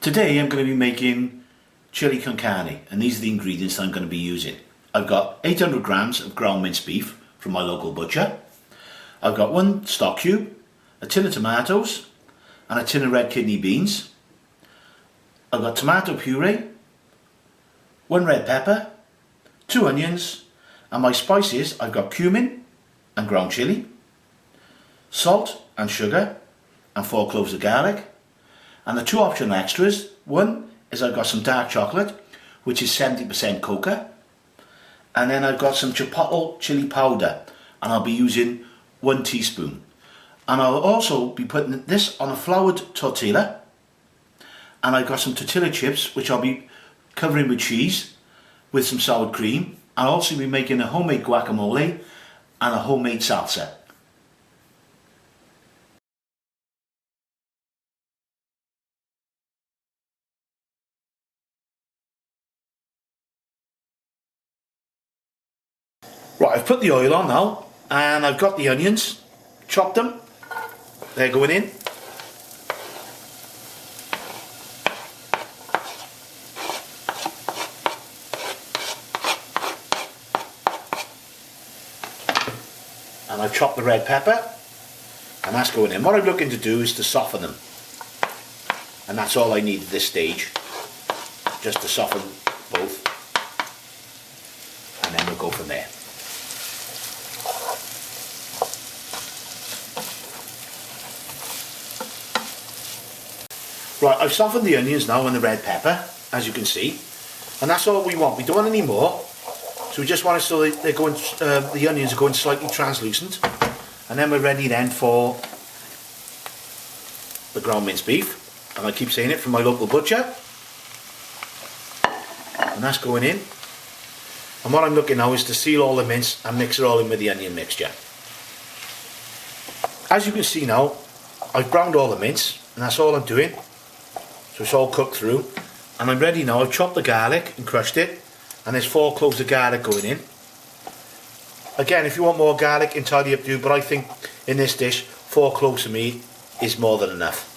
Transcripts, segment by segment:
Today I'm going to be making chili con carne, and these are the ingredients I'm going to be using. I've got 800 grams of ground minced beef from my local butcher. I've got one stock cube, a tin of tomatoes and a tin of red kidney beans. I've got tomato puree, one red pepper, 2 onions, and my spices I've got cumin and ground chili, salt and sugar, and 4 cloves of garlic. And the 2 optional extras, one is I've got some dark chocolate, which is 70% cocoa, and then I've got some chipotle chili powder, and I'll be using 1 teaspoon. And I'll also be putting this on a floured tortilla, and I've got some tortilla chips which I'll be covering with cheese with some sour cream. I'll also be making a homemade guacamole and a homemade salsa. Right, I've put the oil on now, and I've got the onions, chopped them, they're going in. And I've chopped the red pepper, and that's going in. What I'm looking to do is to soften them, and that's all I need at this stage, just to soften both, and then we'll go from there. Right, I've softened the onions now and the red pepper, as you can see, and that's all we want. We don't want any more, so we just want it so they're going, the onions are going slightly translucent, and then we're ready then for the ground minced beef. And I keep saying it, from my local butcher, and that's going in. And what I'm looking now is to seal all the mince and mix it all in with the onion mixture. As you can see now, I've browned all the mince, and that's all I'm doing. So it's all cooked through, and I'm ready now. I've chopped the garlic and crushed it, and there's 4 cloves of garlic going in. Again, if you want more garlic, entirely up to you, but I think in this dish 4 cloves of me is more than enough.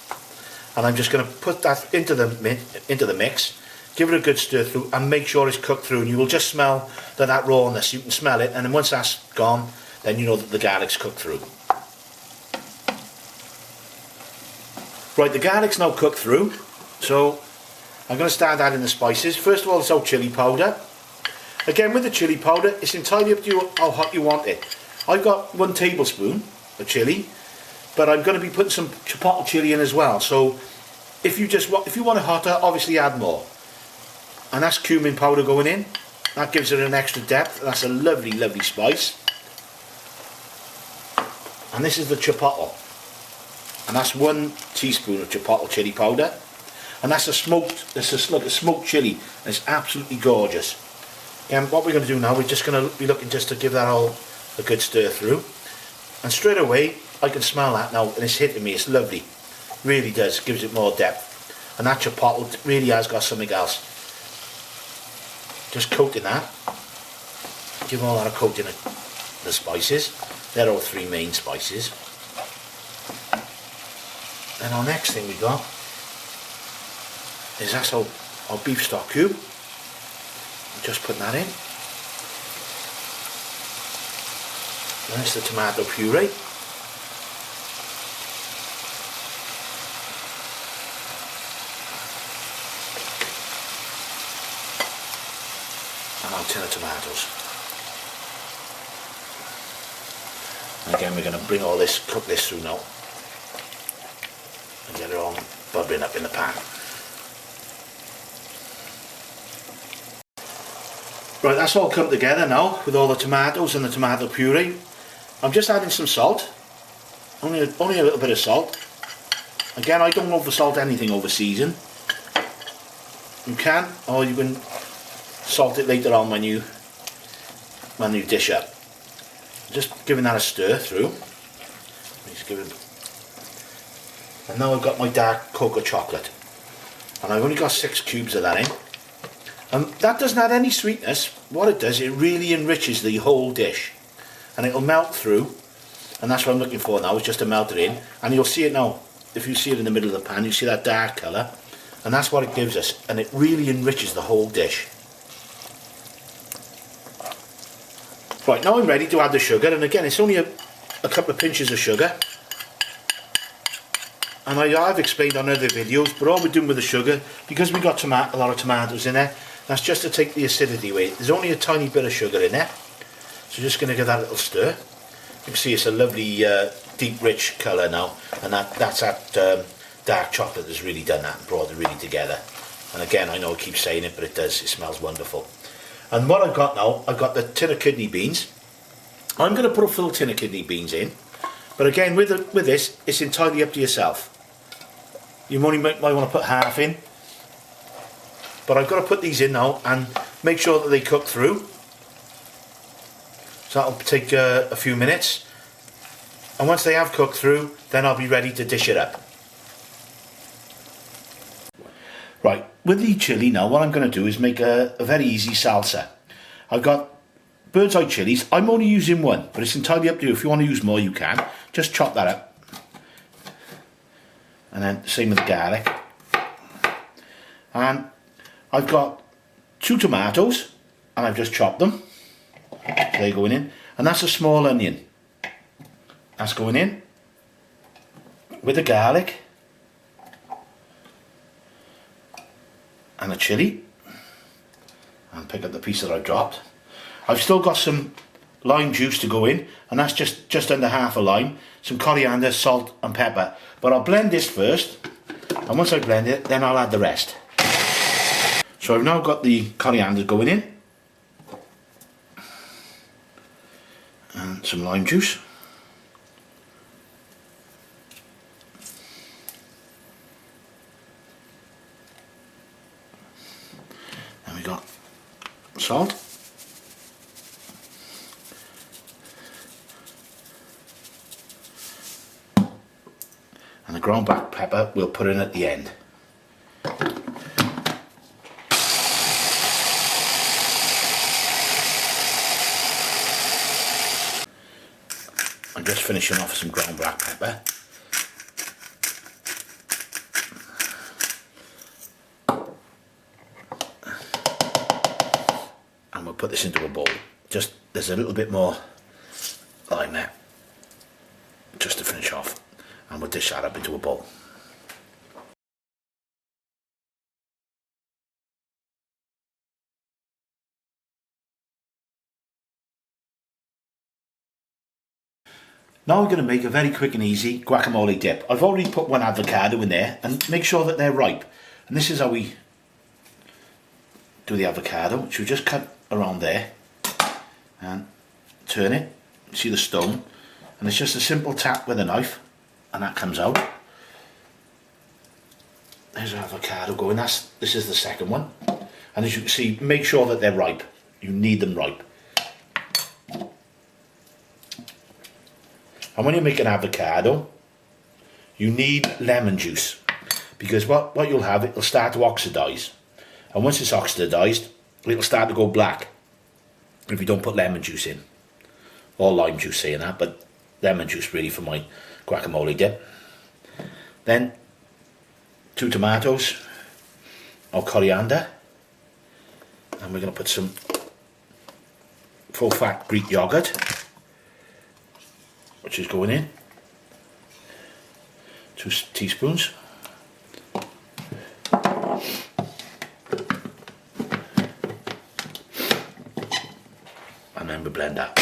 And I'm just going to put that into the mix, give it a good stir through, and make sure it's cooked through. And you will just smell that rawness. You can smell it, and then once that's gone, then you know that the garlic's cooked through. Right, the garlic's now cooked through. So I'm going to start adding the spices. First of all, it's our chili powder. Again, with the chili powder, it's entirely up to you how hot you want it. I've got 1 tablespoon of chili, but I'm going to be putting some chipotle chili in as well. So if you want it hotter, obviously add more. And that's cumin powder going in. That gives it an extra depth. That's a lovely, lovely spice. And this is the chipotle. And that's 1 teaspoon of chipotle chili powder. And that's like a smoked chili, and it's absolutely gorgeous. And what we're going to do now, we're just going to be looking just to give that all a good stir through. And straight away, I can smell that now, and it's hitting me. It's lovely, really does, gives it more depth. And that chipotle really has got something else. Just coating that, give all that a coating of the spices. They're all 3 main spices. Then our next thing we got is that's our beef stock cube. Just putting that in. Then it's the tomato puree. And our tin of tomatoes. And again, we're going to bring all this, cook this through now, and get it all bubbling up in the pan. Right, that's all come together now with all the tomatoes and the tomato puree. I'm just adding some salt, only a little bit of salt. Again, I don't over salt anything over season. You can, or you can salt it later on when you dish up. Just giving that a stir through. And now I've got my dark cocoa chocolate, and I've only got 6 cubes of that in. And that doesn't add any sweetness. What it does, it really enriches the whole dish, and it'll melt through, and that's what I'm looking for now, is just to melt it in. And you'll see it now, if you see it in the middle of the pan, you see that dark colour, And that's what it gives us, and it really enriches the whole dish. Right, now I'm ready to add the sugar, and again it's only a couple of pinches of sugar. And I've explained on other videos, but all we're doing with the sugar, because we've got a lot of tomatoes in there, that's just to take the acidity away. There's only a tiny bit of sugar in there, so just going to give that a little stir. You can see it's a lovely deep rich colour now, and that's that dark chocolate that's really done that and brought it really together. And again, I know I keep saying it, but it does, it smells wonderful. And what I've got now, I've got the tin of kidney beans. I'm going to put a full tin of kidney beans in, but again with this, it's entirely up to yourself. You only might want to put half in, but I've got to put these in now and make sure that they cook through. So that'll take a few minutes, and once they have cooked through, then I'll be ready to dish it up. Right, with the chilli now, what I'm going to do is make a very easy salsa. I've got bird's eye chilies. I'm only using one, but it's entirely up to you. If you want to use more, you can. Just chop that up. And then same with the garlic. And I've got 2 tomatoes, and I've just chopped them. They're going in. And that's a small onion. That's going in. With the garlic. And the chilli. And pick up the piece that I dropped. I've still got some lime juice to go in, and that's just under half a lime, some coriander, salt and pepper. But I'll blend this first, and once I blend it, then I'll add the rest. So I've now got the coriander going in, and some lime juice. And we got salt. And the ground black pepper we'll put in at the end. I'm just finishing off some ground black pepper. And we'll put this into a bowl. Just, there's a little bit more lime there, just to finish off. And we'll dish that up into a bowl. Now we're going to make a very quick and easy guacamole dip. I've already put 1 avocado in there, and make sure that they're ripe. And this is how we do the avocado, which we just cut around there and turn it. See the stone? And it's just a simple tap with a knife. And that comes out. There's our avocado going. This is the second one. And as you can see, make sure that they're ripe. You need them ripe. And when you make an avocado, you need lemon juice, because what you'll have, it'll start to oxidize. And once it's oxidized, it'll start to go black if you don't put lemon juice in. Or lime juice, saying that, but lemon juice really for my guacamole dip. Then 2 tomatoes or coriander, and we're going to put some full fat Greek yogurt, which is going in, 2 teaspoons. And then we blend that.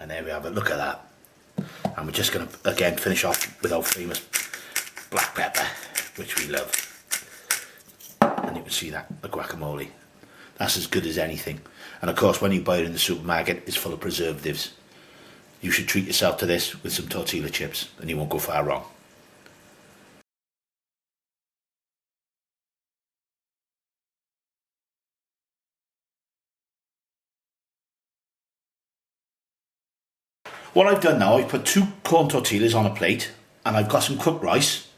And there we have it, look at that. And we're just going to again finish off with our famous black pepper, which we love. And you can see that, the guacamole. That's as good as anything. And of course, when you buy it in the supermarket, it's full of preservatives. You should treat yourself to this with some tortilla chips, and you won't go far wrong. What I've done now, I've put 2 corn tortillas on a plate, and I've got some cooked rice,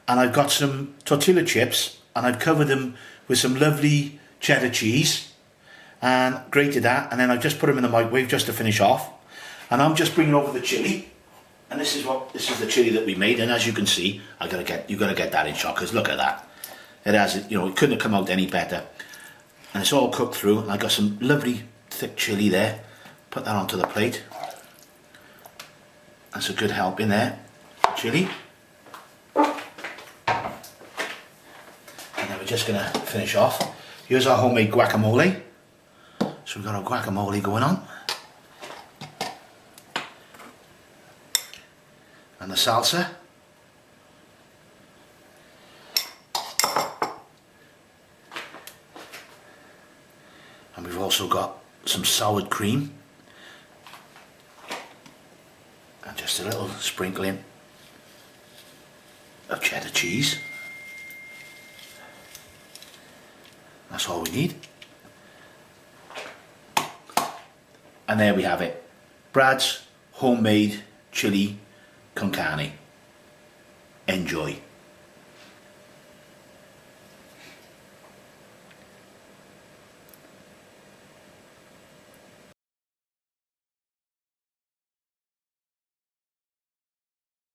and I've got some tortilla chips, and I've covered them with some lovely cheddar cheese, and grated that, and then I've just put them in the microwave just to finish off. And I'm just bringing over the chili, and this is the chili that we made. And as you can see, you gotta get that in shot, because look at that. It has, it couldn't have come out any better. And it's all cooked through, and I got some lovely thick chili there. Put that onto the plate. That's a good help in there, chili. And then we're just gonna finish off. Here's our homemade guacamole. So we've got our guacamole going on. And the salsa. And we've also got some sour cream. And just a little sprinkling of cheddar cheese. That's all we need. And there we have it. Brad's homemade chili con carne. Enjoy.